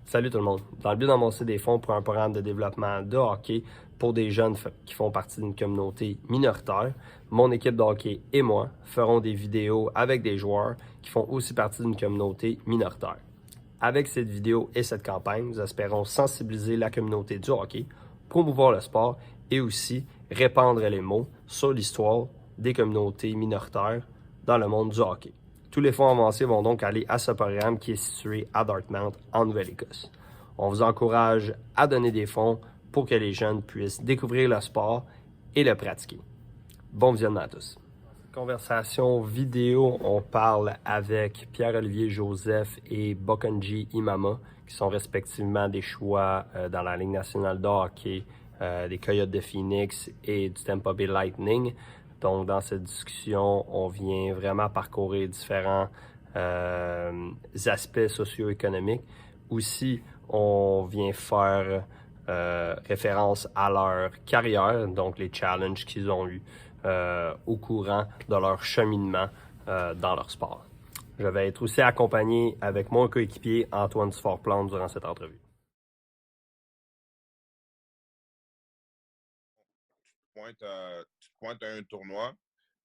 Salut tout le monde. Dans le but d'amasser des fonds pour un programme de développement de hockey pour des jeunes qui font partie d'une communauté minoritaire, mon équipe de hockey et moi ferons des vidéos avec des joueurs qui font aussi partie d'une communauté minoritaire. Avec cette vidéo et cette campagne, nous espérons sensibiliser la communauté du hockey, promouvoir le sport et aussi répandre les mots sur l'histoire des communautés minoritaires dans le monde du hockey. Tous les fonds avancés vont donc aller à ce programme qui est situé à Dartmouth, en Nouvelle-Écosse. On vous encourage à donner des fonds pour que les jeunes puissent découvrir le sport et le pratiquer. Bon visionnement à tous. Conversation vidéo, on parle avec Pierre-Olivier Joseph et Bokonji Imama, qui sont respectivement des choix dans la Ligue nationale de hockey des Coyotes de Phoenix et du Tampa Bay Lightning. Donc, dans cette discussion, on vient vraiment parcourir différents aspects socio-économiques. Aussi, on vient faire référence à leur carrière, donc les challenges qu'ils ont eus au courant de leur cheminement dans leur sport. Je vais être aussi accompagné avec mon coéquipier Antoine Dufault-Plante durant cette entrevue. Tu te pointes à un tournoi,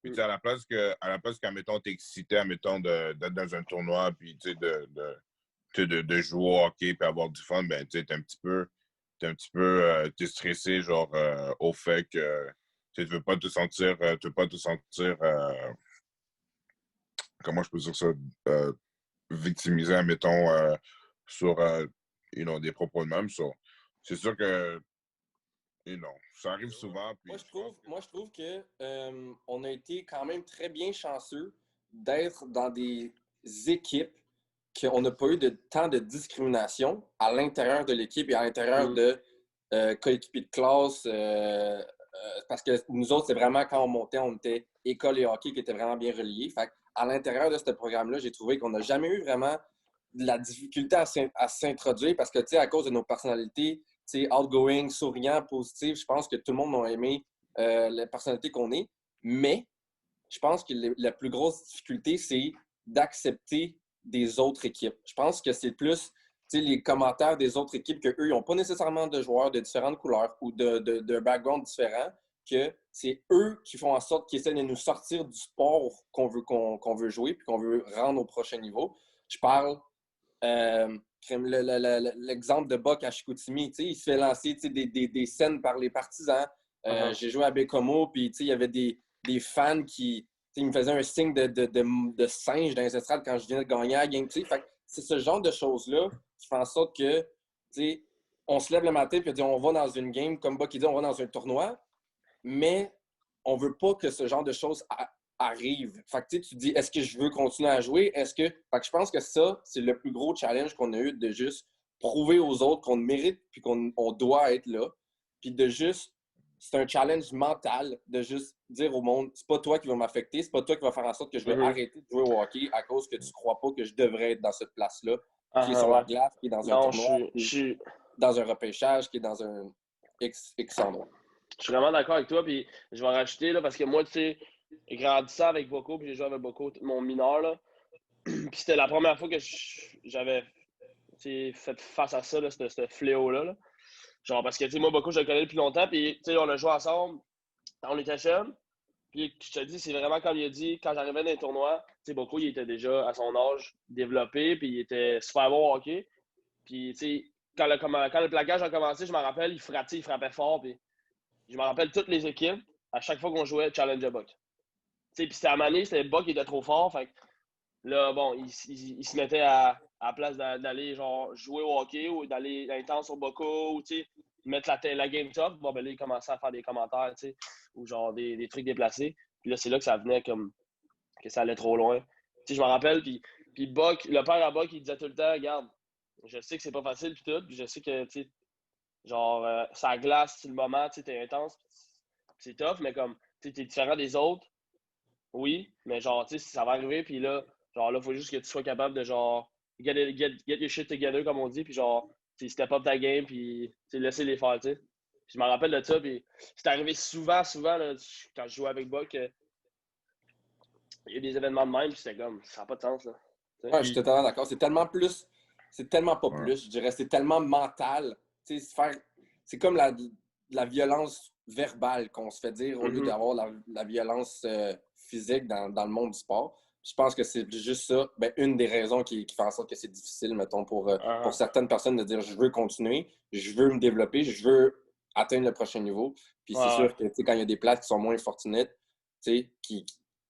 puis tu sais, à la place qu'admettons, t'es excité, admettons, d'être dans un tournoi, puis tu sais, de jouer au hockey, puis avoir du fun, ben tu sais, t'es stressé, genre, au fait que tu veux pas te sentir, comment je peux dire ça, euh, victimisé, admettons, sur, des propos de même. So, c'est sûr que, ça arrive souvent, puis je pense que... Moi, je trouve que on a été quand même très bien chanceux d'être dans des équipes qu'on n'a pas eu de tant de discrimination à l'intérieur de l'équipe et à l'intérieur de coéquipiers de classe. Parce que nous autres, c'est vraiment quand on était école et hockey qui était vraiment bien reliés. Fait à l'intérieur de ce programme-là, j'ai trouvé qu'on n'a jamais eu vraiment de la difficulté à s'introduire parce que, tu sais, à cause de nos personnalités, tu sais, outgoing, souriant, positif, je pense que tout le monde a aimé la personnalité qu'on est. Mais je pense que la plus grosse difficulté, c'est d'accepter des autres équipes. Je pense que c'est plus les commentaires des autres équipes qu'eux, ils n'ont pas nécessairement de joueurs de différentes couleurs ou de background différents, que c'est eux qui font en sorte qu'ils essaient de nous sortir du sport qu'on veut jouer puis qu'on veut rendre au prochain niveau. Je parle l'exemple de Buck à Chicoutimi, il se fait lancer des scènes par les partisans. J'ai joué à Bécomo, puis il y avait des fans qui me faisaient un signe de singe dans les estrades quand je venais de gagner la game. C'est ce genre de choses-là qui fait en sorte que on se lève le matin et on va dans une game, comme Buck dit, on va dans un tournoi, mais on veut pas que ce genre de choses arrive. Fait que tu te dis, est-ce que je veux continuer à jouer? Fait que je pense que ça, c'est le plus gros challenge qu'on a eu, de juste prouver aux autres qu'on mérite puis qu'on doit être là. Puis de juste, c'est un challenge mental de juste dire au monde, c'est pas toi qui va m'affecter, c'est pas toi qui va faire en sorte que je vais arrêter de jouer au hockey à cause que tu crois pas que je devrais être dans cette place-là, qui est sur la glace, qui est dans un tournoi, qui est dans un repêchage, qui est dans un X endroit. Je suis vraiment d'accord avec toi, puis je vais en rajouter, là, parce que moi, tu sais, grandissant avec Boko, puis j'ai joué avec Boko, mon mineur, là, puis c'était la première fois que j'avais fait face à ça, là, ce fléau-là. Là. Genre, parce que, tu sais, moi, Boko, je le connais depuis longtemps, puis, tu sais, on a joué ensemble, on était jeunes, puis je te dis, c'est vraiment comme il a dit, quand j'arrivais dans les tournois, tu sais, Boko, il était déjà à son âge développé, puis il était super bon au hockey, puis, tu sais, quand le plaquage a commencé, je me rappelle, il frappait fort, puis je me rappelle toutes les équipes, à chaque fois qu'on jouait Challenge Buck. Puis c'était à Mané, c'était Buck qui était trop fort. Fait que là, bon, il se mettait à la place d'aller genre jouer au hockey ou d'aller intense sur Boko ou mettre la game top. Bon, ben là, il commençait à faire des commentaires, ou genre des trucs déplacés. Puis là, c'est là que ça venait comme que ça allait trop loin. Je me rappelle, puis Buck, le père à Buck, il disait tout le temps, regarde, je sais que c'est pas facile, puis tout, puis je sais que, genre, ça glace, le moment, t'es intense, c'est tough, mais comme, t'es différent des autres, oui, mais genre, ça va arriver, puis là, genre, là, faut juste que tu sois capable de, genre, get your shit together, comme on dit, puis genre, step up ta game, puis laisser les faire, tu sais. Je me rappelle de ça, puis c'est arrivé souvent, là, quand je jouais avec Buck, il y a eu des événements de même, puis c'était comme, ça n'a pas de sens, là. Ouais, je suis totalement d'accord. C'est tellement plus c'est tellement pas Ouais. plus, je dirais. C'est tellement mental. Tu sais, c'est comme la violence verbale qu'on se fait dire au lieu Mhm. d'avoir la violence physique dans le monde du sport. Je pense que c'est juste ça, ben, une des raisons qui fait en sorte que c'est difficile, mettons, pour certaines personnes de dire je veux continuer, je veux me développer, je veux atteindre le prochain niveau. Puis c'est sûr que quand il y a des places qui sont moins fortunates, ils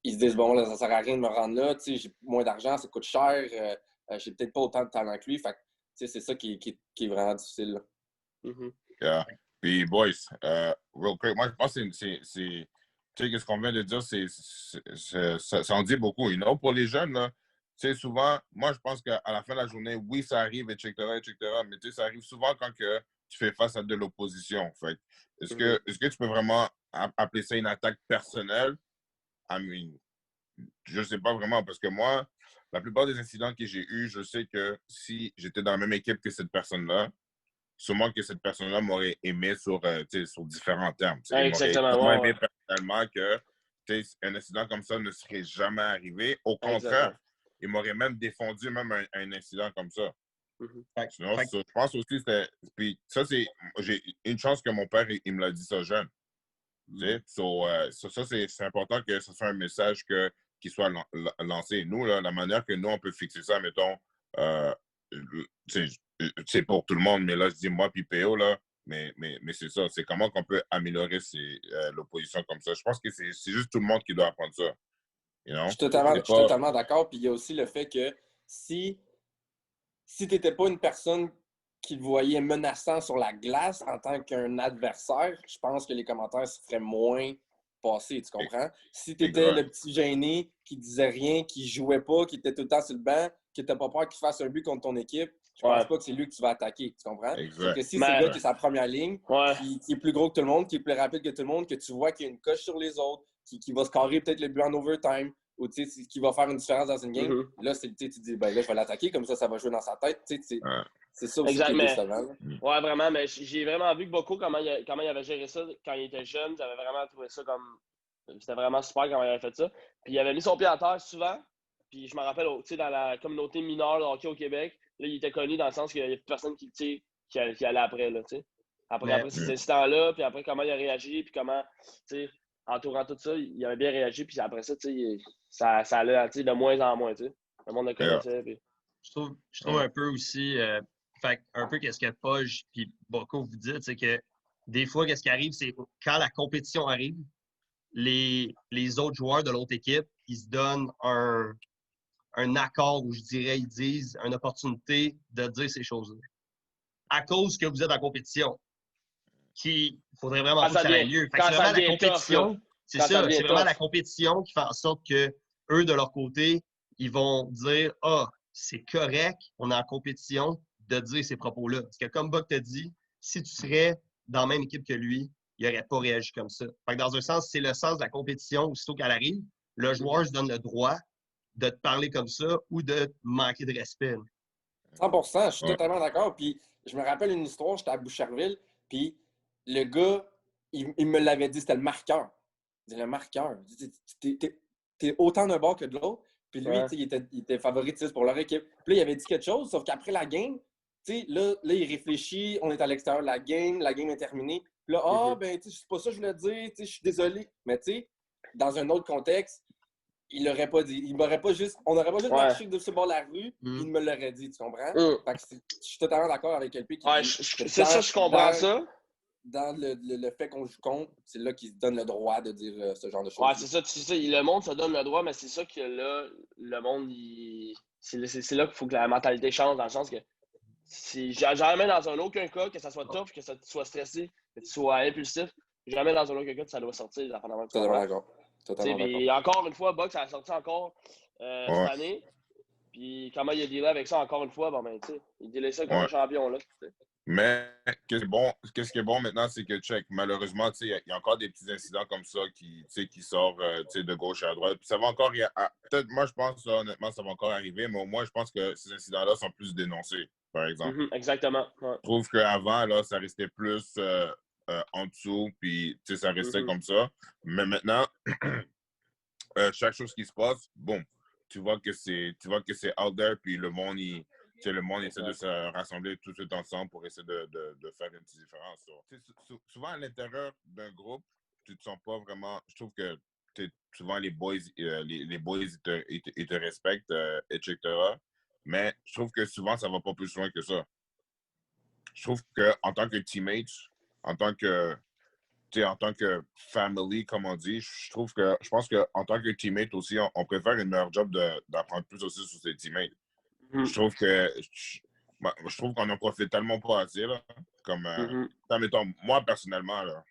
se disent bon, là, ça sert à rien de me rendre là, j'ai moins d'argent, ça coûte cher, j'ai peut-être pas autant de talent que lui. Fait que, c'est ça qui est vraiment difficile. Là. Mhm. Yeah. Puis, boys, real quick, moi, je pense que tu sais, ce qu'on vient de dire, ça en dit beaucoup. You know, pour les jeunes, là, tu sais, souvent, moi, je pense qu'à la fin de la journée, oui, ça arrive, etc., mais tu sais, ça arrive souvent quand que tu fais face à de l'opposition. Fait est-ce que tu peux vraiment appeler ça une attaque personnelle? I mean, je sais pas vraiment, parce que moi, la plupart des incidents que j'ai eus, je sais que si j'étais dans la même équipe que cette personne-là, sûrement que cette personne-là m'aurait aimé sur différents termes. Il m'aurait Exactement, tellement ouais. aimé personnellement que un incident comme ça ne serait jamais arrivé. Au Exactement. contraire, il m'aurait même défendu même un incident comme ça. Mhm. Sinon, je pense aussi que puis ça, j'ai une chance que mon père, il me l'a dit ça jeune. Ça, c'est important que ce soit un message qui soit lancé. Nous, là, la manière que nous, on peut fixer ça, mettons, c'est pour tout le monde, mais là, je dis moi puis PO, là, mais c'est ça. C'est comment qu'on peut améliorer l'opposition comme ça. Je pense que c'est juste tout le monde qui doit apprendre ça. You know? Je suis totalement d'accord. Puis il y a aussi le fait que si tu n'étais pas une personne qui le voyait menaçant sur la glace en tant qu'un adversaire, je pense que les commentaires se feraient moins passer, tu comprends? Si tu étais le petit gêné qui disait rien, qui jouait pas, qui était tout le temps sur le banc, qui n'était pas peur qu'il fasse un but contre ton équipe, je pense pas que c'est lui que tu vas attaquer, tu comprends? C'est que si c'est le gars qui est sa première ligne, qui est plus gros que tout le monde, qui est plus rapide que tout le monde, que tu vois qu'il y a une coche sur les autres, qui va scorer peut-être le but en overtime, ou qui va faire une différence dans une game, là, tu dis, ben là, je vais l'attaquer, comme ça va jouer dans sa tête. C'est ça aussi qui est décevant. Ouais, vraiment, mais j'ai vraiment vu que Boko, comment il avait géré ça quand il était jeune. J'avais vraiment trouvé ça comme. C'était vraiment super comment il avait fait ça. Puis il avait mis son pied à terre souvent. Puis je me rappelle, dans la communauté mineure de hockey au Québec, là, il était connu dans le sens qu'il n'y avait plus personne qui allait après, là, tu sais. Après ces incidents-là, puis après comment il a réagi, puis comment, tu sais, entourant tout ça, il avait bien réagi, puis après ça, tu sais, ça allait, tu sais, de moins en moins, tu sais. Le monde le connaissait, puis... Je trouve un peu aussi, un peu qu'est-ce que Poj puis Boko vous dites, c'est que des fois, qu'est-ce qui arrive, c'est quand la compétition arrive, les autres joueurs de l'autre équipe, ils se donnent un accord, ou je dirais, ils disent une opportunité de dire ces choses-là. À cause que vous êtes en compétition, il faudrait vraiment pas que ça ait lieu. C'est vraiment la compétition, c'est ça, c'est vraiment la compétition qui fait en sorte que eux, de leur côté, ils vont dire « Ah, c'est correct, on est en compétition de dire ces propos-là. » Parce que comme Buck t'a dit, si tu serais dans la même équipe que lui, il n'aurait pas réagi comme ça. Fait que dans un sens, c'est le sens de la compétition, aussitôt qu'elle arrive, le joueur se donne le droit de te parler comme ça ou de te manquer de respect. 100%, je suis totalement d'accord. Puis je me rappelle une histoire, j'étais à Boucherville, puis le gars, il me l'avait dit, c'était le marqueur. Il dit, le marqueur, t'es autant d'un bord que de l'autre. Puis lui, il était favoritiste pour leur équipe. Puis là, il avait dit quelque chose, sauf qu'après la game, là, il réfléchit, on est à l'extérieur de la game est terminée. Puis là, c'est pas ça que je voulais dire, je suis désolé. Mais tu sais, dans un autre contexte, il l'aurait pas dit. On n'aurait pas juste marché de ce bord de la rue, puis il me l'aurait dit, tu comprends? Fait que je suis totalement d'accord avec LP qui dit... C'est ça, je comprends ça. Dans le fait qu'on joue contre, c'est là qu'il se donne le droit de dire ce genre de choses. Ouais, c'est ça. Le monde se donne le droit, mais c'est ça que là, le monde, c'est là qu'il faut que la mentalité change, dans le sens que jamais dans aucun cas que ça soit tough, que ça soit stressé, que tu sois impulsif, jamais dans aucun cas que ça doit sortir. Totalement d'accord. Puis encore une fois, Buck, ça a sorti encore cette année. Puis comment il a dealé avec ça encore une fois, il dealait ça comme un champion, là. Mais qu'est-ce qui est bon maintenant, c'est que, malheureusement, il y a encore des petits incidents comme ça qui sortent de gauche à droite. Puis ça va encore, peut-être, moi, je pense, là, honnêtement, ça va encore arriver, mais au moins, je pense que ces incidents-là sont plus dénoncés, par exemple. Exactement. Ouais. Je trouve qu'avant, là, ça restait plus en dessous, puis, ça restait comme ça. Mais maintenant, chaque chose qui se passe, boum, tu vois que c'est out there, puis le monde, le monde essaie de se rassembler tout de suite ensemble pour essayer de faire une petite différence. Souvent, à l'intérieur d'un groupe, tu te sens pas vraiment... Je trouve que souvent, les boys, les boys ils te respectent, etc. Mais je trouve que souvent, ça va pas plus loin que ça. Je trouve qu'en tant que teammate, en tant que family, comme on dit, je pense qu'en tant que teammate aussi, on peut faire une meilleure job d'apprendre plus aussi sur ses teammates. Je trouve qu'on en profite tellement pas assez, là. Comme, mettons, moi, personnellement, là,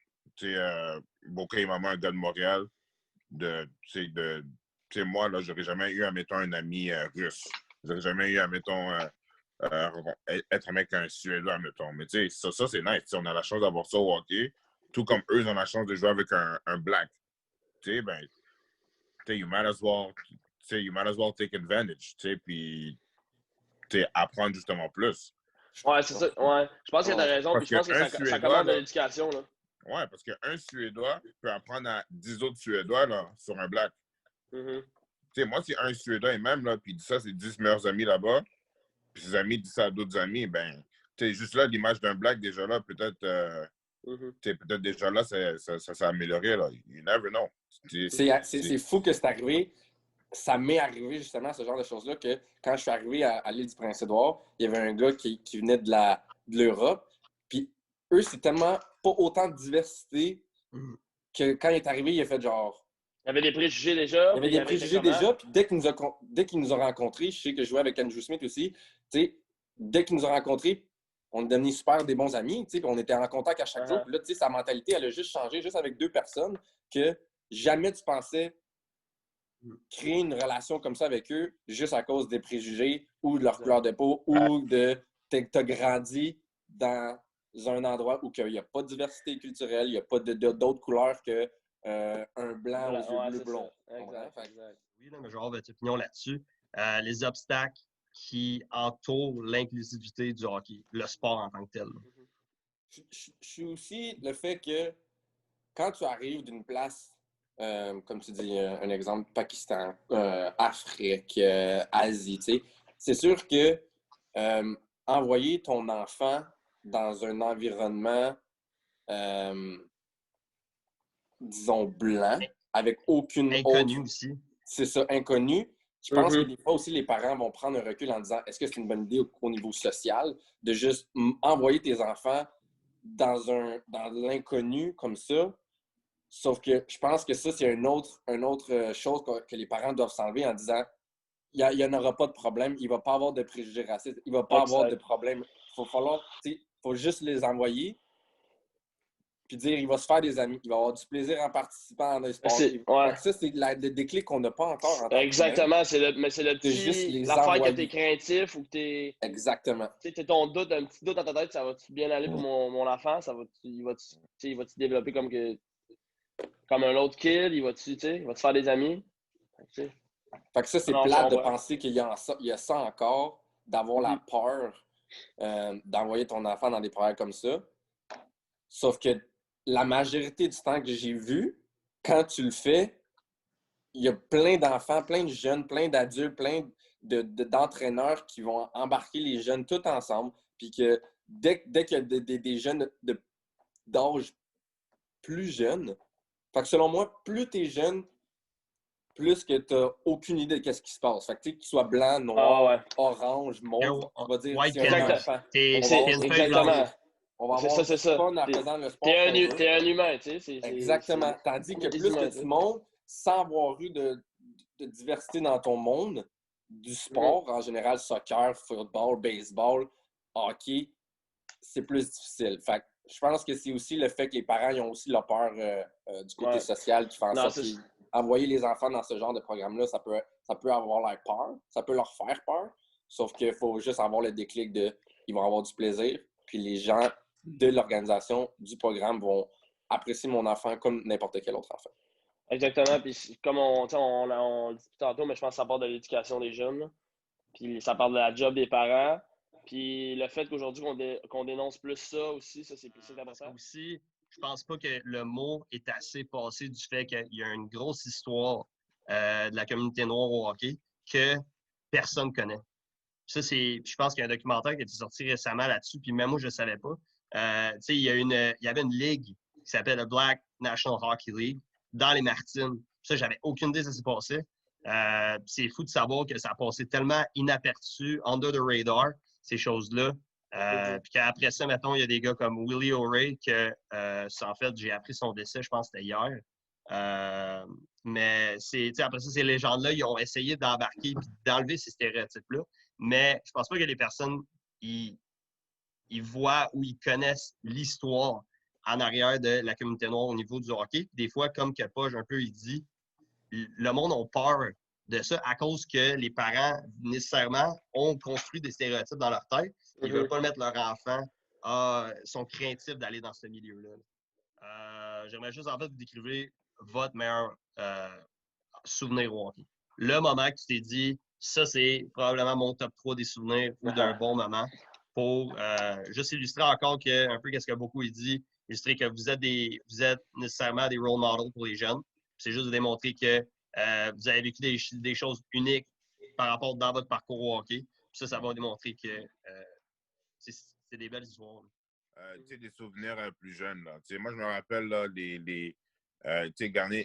Boca est vraiment un gars de Montréal. Moi, là, j'aurais jamais eu, admettons, un ami russe. J'aurais jamais eu, admettons, être avec un Suédois, admettons. Mais tu sais, ça c'est nice. T'sais, on a la chance d'avoir ça au hockey. Tout comme eux, ils ont la chance de jouer avec un Black. Tu sais, ben, you might as well take advantage. Tu sais, puis apprendre justement plus. Ouais, c'est ça. Ouais. Je pense que tu as raison. Puis je pense que ça commande de l'éducation. Là. Ouais, parce qu'un Suédois peut apprendre à 10 autres Suédois là, sur un Black. Tu sais, moi, si un Suédois est même, là, puis il dit ça, c'est 10 meilleurs amis là-bas, puis ses amis disent ça à d'autres amis, ben, tu sais, juste là, l'image d'un Black, déjà là, peut-être déjà là, ça s'est amélioré, là. You never know. C'est fou que c'est arrivé. Ça m'est arrivé justement ce genre de choses-là que quand je suis arrivé à l'île du Prince-Édouard, il y avait un gars qui venait de l'Europe. Puis eux, c'est tellement pas autant de diversité que quand il est arrivé, il a fait genre. Il y avait des préjugés déjà. Il y avait des préjugés déjà. Puis dès qu'il nous a rencontrés, je sais que je jouais avec Andrew Smith aussi. Tu sais, dès qu'il nous a rencontrés, on est devenus super des bons amis. Tu sais, on était en contact à chaque jour. Puis là, tu sais, sa mentalité, elle a juste changé, juste avec 2 personnes, que jamais tu pensais créer une relation comme ça avec eux juste à cause des préjugés ou de leur couleur de peau ou de t'as grandi dans un endroit où il n'y a pas de diversité culturelle, il n'y a pas d'autres couleurs que un blanc aux yeux bleu blond. Exact. Oui, là, mais je vais avoir votre opinion là-dessus. Les obstacles qui entourent l'inclusivité du hockey, le sport en tant que tel. Je suis aussi le fait que quand tu arrives d'une place comme tu dis, un exemple, Pakistan, Afrique, Asie, tu sais. C'est sûr que envoyer ton enfant dans un environnement, disons, blanc, avec aucune inconnu autre... aussi. C'est ça, inconnu. Je pense que des fois aussi, les parents vont prendre un recul en disant, est-ce que c'est une bonne idée au niveau social de juste envoyer tes enfants dans l'inconnu comme ça? Sauf que je pense que ça, c'est une autre chose que les parents doivent s'enlever en disant il n'y en aura pas de problème, il ne va pas avoir de préjugés racistes, il ne va pas avoir de problème. Il faut juste les envoyer puis dire il va se faire des amis, il va avoir du plaisir en participant dans les sports. Ça, c'est le déclic qu'on n'a pas encore en tant exactement, mais c'est le petit l'affaire que tu es craintif ou que tu es. Exactement. Tu sais, ton doute, un petit doute dans ta tête, ça va-tu bien aller pour mon enfant? Il va-tu développer comme un autre kid? Il va-tu faire des amis? Fait que ça, c'est plate de penser qu'il y a ça encore, d'avoir la peur d'envoyer ton enfant dans des projets comme ça. Sauf que la majorité du temps que j'ai vu, quand tu le fais, il y a plein d'enfants, plein de jeunes, plein d'adultes, plein d'entraîneurs qui vont embarquer les jeunes tous ensemble. Puis que dès qu'il y a des jeunes d'âge plus jeune, fait que selon moi, plus tu es jeune, plus que tu n'as aucune idée de ce qui se passe. Fait que tu sois blanc, noir, orange, mauve, on va dire white c'est un enfant. Exactement. On va avoir c'est ça. fun en faisant le sport. T'es un humain, tu sais. Exactement. Tandis que plus que tu montes, sans avoir eu de diversité dans ton monde, du sport, en général, soccer, football, baseball, hockey, c'est plus difficile. Fait que je pense que c'est aussi le fait que les parents ils ont aussi la peur du côté social qui fait en sorte qu'envoyer les enfants dans ce genre de programme-là, ça peut avoir leur peur, ça peut leur faire peur, sauf qu'il faut juste avoir le déclic ils vont avoir du plaisir, puis les gens de l'organisation, du programme vont apprécier mon enfant comme n'importe quel autre enfant. Exactement, puis comme on le dit tantôt, mais je pense que ça part de l'éducation des jeunes, là. Puis ça part de la job des parents. Puis le fait qu'aujourd'hui, qu'on dénonce plus ça aussi, ça, c'est intéressant. Aussi, je pense pas que le mot est assez passé du fait qu'il y a une grosse histoire de la communauté noire au hockey que personne connaît. Ça, je pense qu'il y a un documentaire qui a été sorti récemment là-dessus, puis même moi, je ne le savais pas. Il y avait une ligue qui s'appelle le Black National Hockey League dans les Martines. Ça, j'avais aucune idée de ce qui s'est passé. C'est fou de savoir que ça a passé tellement inaperçu, under the radar, ces choses-là. Puis qu'après ça, mettons, il y a des gars comme Willie O'Reilly que, en fait, j'ai appris son décès, je pense que c'était hier. Mais après ça, ces légendes-là, ils ont essayé d'embarquer et d'enlever ces stéréotypes-là. Mais je pense pas que les personnes, ils voient ou ils connaissent l'histoire en arrière de la communauté noire au niveau du hockey. Des fois, comme Kepoge un peu, il dit, le monde a peur de ça à cause que les parents, nécessairement, ont construit des stéréotypes dans leur tête. Ils ne veulent pas mettre leur enfant, sont craintifs d'aller dans ce milieu-là. J'aimerais juste, en fait, vous décrire votre meilleur souvenir au hockey. Le moment que tu t'es dit, ça, c'est probablement mon top 3 des souvenirs ou d'un bon moment pour juste illustrer encore un peu ce que beaucoup il dit, illustrer que vous êtes nécessairement des role models pour les jeunes. C'est juste de démontrer que vous avez vécu des choses uniques par rapport dans votre parcours au hockey. Puis ça va démontrer que c'est des belles histoires. Des souvenirs plus jeunes. Là. Moi, je me rappelle là,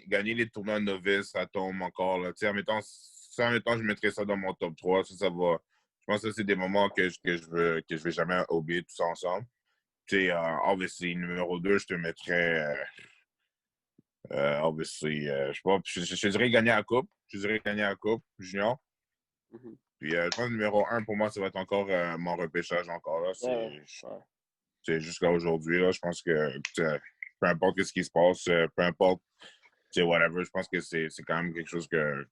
gagner les tournois novices, ça tombe encore. Là. En mettant, je mettrais ça dans mon top 3. Ça va. Je pense que c'est des moments que je vais jamais oublier tout ça ensemble. Obviously, numéro 2, je te mettrais. Obviously, je dirais gagner la coupe. Je dirais gagner la coupe junior. Puis je pense que numéro 1, pour moi, ça va être encore mon repêchage encore. Là. C'est jusqu'à aujourd'hui. Là, je pense que peu importe ce qui se passe, peu importe whatever, je pense que c'est quand même quelque chose que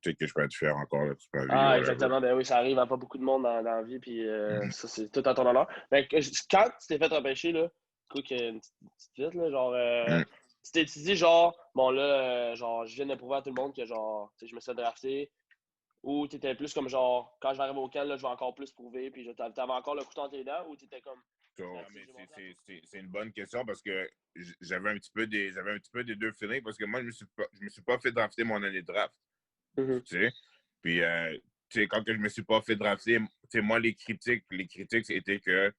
je peux être fier encore. Là, toute ma vie, exactement. Ben oui, ça arrive à pas beaucoup de monde dans la vie, puis ça, c'est tout à ton honneur. Mais quand tu t'es fait repêcher, là, une petite vite, là, genre, tu t'es dit, genre, bon, là, genre, je viens de prouver à tout le monde que, genre, je me suis drafté, ou tu étais plus comme, genre, quand je vais arriver au camp, là, je vais encore plus prouver, puis t'avais encore le couteau entre les dents, ou tu étais comme. C'est une bonne question parce que j'avais un petit peu des deux feelings parce que moi, je me suis pas fait drafter mon année de draft. Puis, quand je me suis pas fait drafter, moi, les critiques étaient que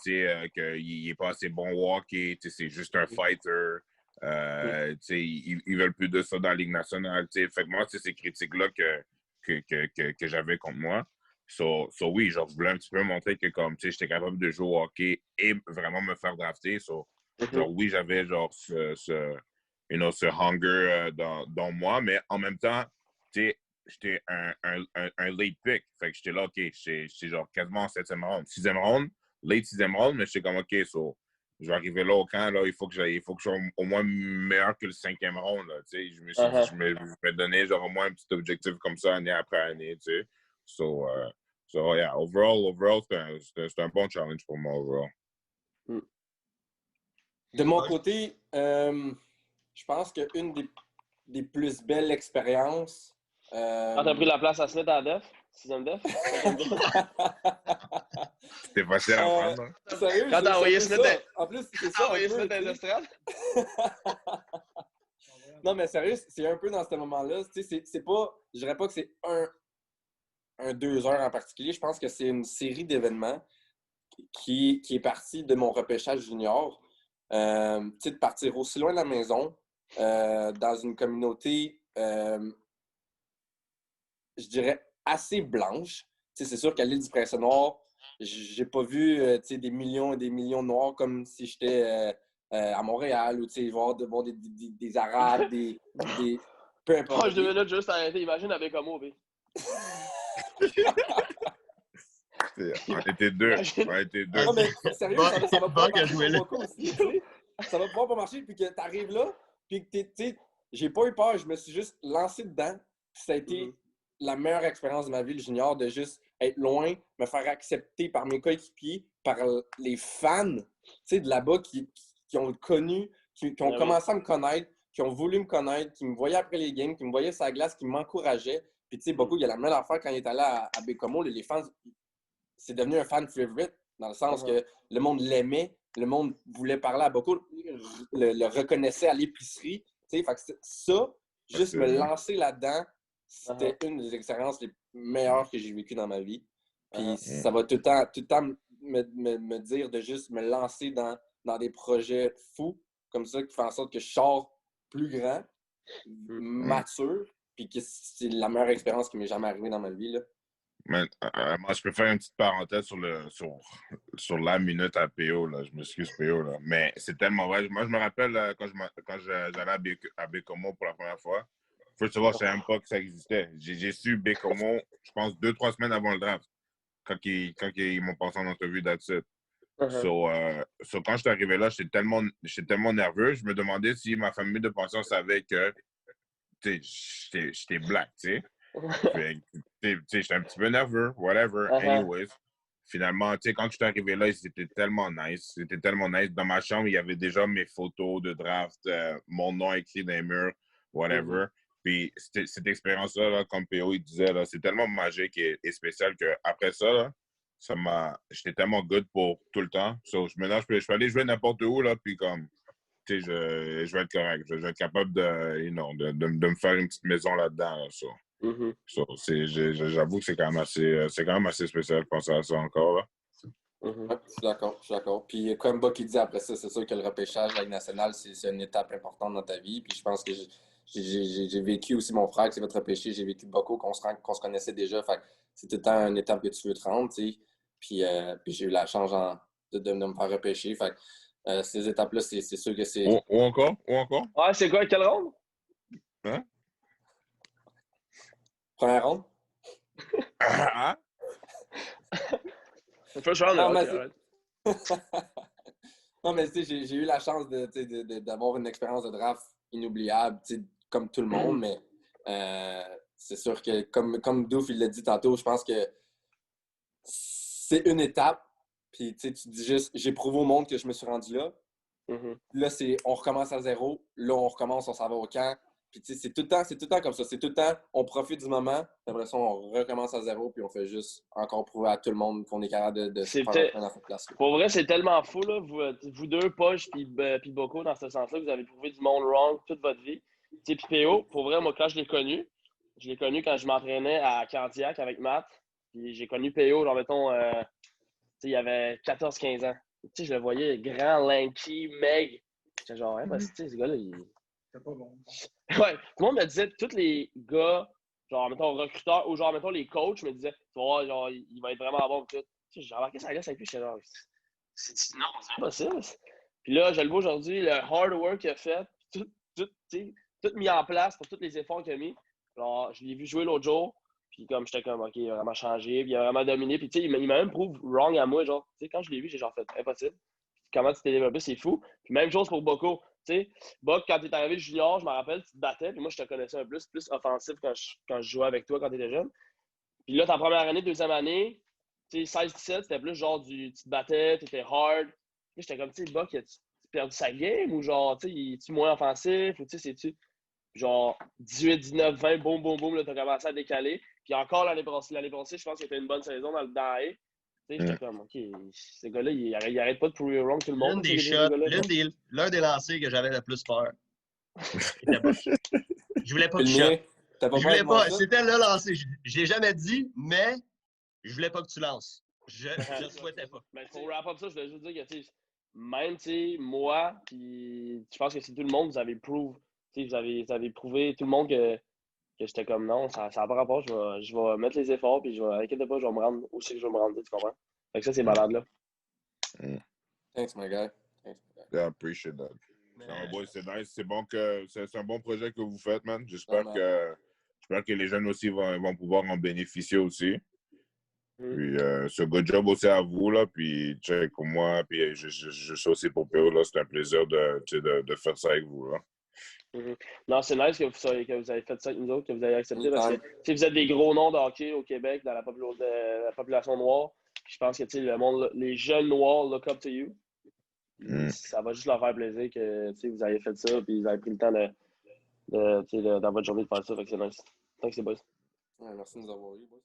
qu'il n'est pas assez bon au hockey, c'est juste un fighter. Ils veulent plus de ça dans la Ligue nationale. Fait que moi, c'est ces critiques-là que j'avais contre moi. Oui, genre, je voulais un petit peu montrer que comme, j'étais capable de jouer au hockey et vraiment me faire drafter. Genre, oui, j'avais genre ce hunger dans moi, mais en même temps, j'étais un late pick. Fait que j'étais là, OK, j'étais genre quasiment en 7e ronde. 6e ronde, late 6e ronde, mais j'étais comme, OK, je vais arriver là au camp, là, il faut que je sois au moins meilleur que le 5e ronde. Là, je me suis dit, je me donnais genre au moins un petit objectif comme ça année après année. Yeah, overall, c'est un bon challenge pour moi, overall. De mon côté, je pense qu'une des plus belles expériences. Quand t'as pris la place à Smith à la def? 6e def? C'était facile à prendre. Sérieux, quand t'as envoyé Smith en plus, c'est ça. Envoyé Smith à l'estrade? Non, mais sérieux, c'est un peu dans ce moment-là. C'est pas. Je dirais pas que c'est un 2 heures en particulier. Je pense que c'est une série d'événements qui est partie de mon repêchage junior. De partir aussi loin de la maison, dans une communauté, je dirais, assez blanche. C'est sûr qu'à l'île du Prince-Noir, j'ai pas vu des millions et des millions de Noirs comme si j'étais à Montréal ou voir des Arabes, des peu importe. Proche 2 minutes juste arrêter. Imagine avec Homo, V. On était deux. Non, mais sérieux, ça va pas marcher. Ça va pouvoir pas marcher, puis que t'arrives là, puis que j'ai pas eu peur, je me suis juste lancé dedans. Puis ça a été la meilleure expérience de ma vie, le junior, de juste être loin, me faire accepter par mes coéquipiers, par les fans, de là-bas qui ont connu, qui ont commencé à me connaître, qui ont voulu me connaître, qui me voyaient après les games, qui me voyaient sur la glace, qui m'encourageaient. Puis tu sais, beaucoup, il y a la même affaire quand il est allé à Bécomo, les fans, c'est devenu un fan favorite, dans le sens que le monde l'aimait, le monde voulait parler à beaucoup, le reconnaissait à l'épicerie. Fait que ça, juste me lancer là-dedans, c'était une des expériences les meilleures que j'ai vécues dans ma vie. Puis ça va tout le temps me dire de juste me lancer dans des projets fous, comme ça, qui font en sorte que je sors plus grand, mature, puis que c'est la meilleure expérience qui m'est jamais arrivée dans ma vie, là. Mais, moi, je peux faire une petite parenthèse sur la minute à PO. Là. Je m'excuse, PO. Là. Mais c'est tellement vrai. Moi, je me rappelle quand j'allais à Bécomo pour la première fois. First of all, je ne savais même pas que ça existait. J'ai su Bécomo, je pense, 2-3 semaines avant le draft, quand ils m'ont passé en entrevue that's it. So, quand je suis arrivé là, j'étais tellement nerveux. Je me demandais si ma famille de pension savait que j'étais black, tu sais. J'étais un petit peu nerveux, whatever. Anyways, finalement, quand je suis arrivé là, c'était tellement nice. C'était tellement nice. Dans ma chambre, il y avait déjà mes photos de draft, mon nom écrit dans les murs, whatever. Puis cette expérience-là, là, comme PO il disait, là, c'est tellement magique et spécial qu'après ça, là, j'étais tellement good pour tout le temps. So, maintenant, je peux aller jouer n'importe où, là, puis comme, je vais être correct. Je vais être capable de me faire une petite maison là-dedans. Là, so. J'avoue que c'est quand même assez spécial de penser à ça encore. Là. Ouais, je suis d'accord. Puis comme Buck il dit après ça, c'est sûr que le repêchage de la Ligue nationale, c'est une étape importante dans ta vie. Puis je pense que j'ai vécu aussi mon frère qui s'est fait repêcher. J'ai vécu beaucoup qu'on se connaissait déjà. Fait c'est tout le temps une étape que tu veux te rendre, tu sais. Puis j'ai eu la chance de me faire repêcher. Fait ces étapes-là, c'est sûr que c'est... Ou encore? Ouais, c'est quoi? Quelle ronde? Hein? Première ronde? Ah? First round, Non, mais okay, non, mais tu sais, j'ai eu la chance d'avoir une expérience de draft inoubliable, tu sais, comme tout le monde, mais c'est sûr que, comme Doof, il l'a dit tantôt, je pense que c'est une étape, puis tu dis juste, j'ai prouvé au monde que je me suis rendu là. Là, on recommence à zéro, là, on recommence, on s'en va au camp. Puis tu sais, c'est tout le temps comme ça. C'est tout le temps, on profite du moment, après ça, on recommence à zéro, puis on fait juste encore prouver à tout le monde qu'on est capable de se prendre dans cette place. Pour vrai, c'est tellement fou, là. Vous deux, Poche puis Boko, dans ce sens-là, vous avez prouvé du monde wrong toute votre vie. Tu sais, puis PO, pour vrai, moi, quand je l'ai connu quand je m'entraînais à Candiac avec Matt. Puis j'ai connu PO, genre, mettons, tu sais, il avait 14-15 ans. Tu sais, je le voyais grand, lanky, meg. J'étais genre, tu sais, ce gars-là, il... C'est pas bon. Ouais, tout le monde me disait, tous les gars, genre, mettons, recruteurs, ou genre, mettons, les coachs me disaient, tu vois, genre, il va être vraiment bon, tout. Tu sais, j'ai remarqué ça glace avec lui, j'étais genre, non, c'est impossible. Puis là, je le vois aujourd'hui, le hard work qu'il a fait, tout, tu sais, tout mis en place pour tous les efforts qu'il a mis. Genre, je l'ai vu jouer l'autre jour, puis comme, j'étais comme, OK, il a vraiment changé, puis il a vraiment dominé, puis tu sais, il m'a même prouvé wrong à moi, genre, tu sais, quand je l'ai vu, j'ai genre fait, impossible. Comment tu t'es développé, c'est fou. Puis même chose pour Boko. Tu sais, Bok, quand tu es arrivé junior, je me rappelle, tu te battais. Puis moi, je te connaissais un peu plus offensif quand je jouais avec toi quand tu étais jeune. Puis là, ta première année, deuxième année, tu sais, 16-17, c'était plus genre tu te battais, tu étais hard. Puis j'étais comme, tu sais, Bok, as-tu perdu sa game ou genre, tu sais, es-tu moins offensif ou tu sais, c'est-tu genre 18, 19, 20, boum, boum, boum, là, tu as commencé à décaler. Puis encore l'année passée, je pense que c'était une bonne saison dans le A. Tu sais, j'étais comme, OK, ce gars-là, il arrête pas de prouver wrong tout le monde. L'un des lancers que j'avais le plus peur. C'était pas. Je voulais pas que tu mien, shot. t'as pas Je voulais peur pas. C'était le lancer. Je l'ai jamais dit, mais je voulais pas que tu lances. Je le souhaitais pas. Mais pour wrap up ça, je voulais juste dire que, tu sais, même, tu sais, moi, puis je pense que c'est tout le monde, vous avez prouvé tout le monde que j'étais comme non, ça n'a pas rapport, je vais mettre les efforts, puis inquiète pas, je vais me rendre où c'est que je vais me rendre, tu comprends? Fait que ça, c'est malade, là. Thanks, my guy. Yeah, I appreciate that. Non, boy, c'est nice. C'est bon que c'est un bon projet que vous faites, man. J'espère que les jeunes aussi vont pouvoir en bénéficier aussi. Puis, c'est un good job aussi à vous, là. Puis, check pour moi. Puis, je suis aussi pour PO, là. C'est un plaisir de faire ça avec vous, là. Non, c'est nice que vous avez fait ça avec nous autres, que vous avez accepté parce que vous êtes des gros noms de hockey au Québec dans la population noire. Je pense que le monde, les jeunes noirs look up to you. Ça va juste leur faire plaisir que vous avez fait ça et vous avez pris le temps dans votre journée de faire ça. Fait que c'est nice. Tant que c'est boys. Ouais, merci de nous avoir eu, boys.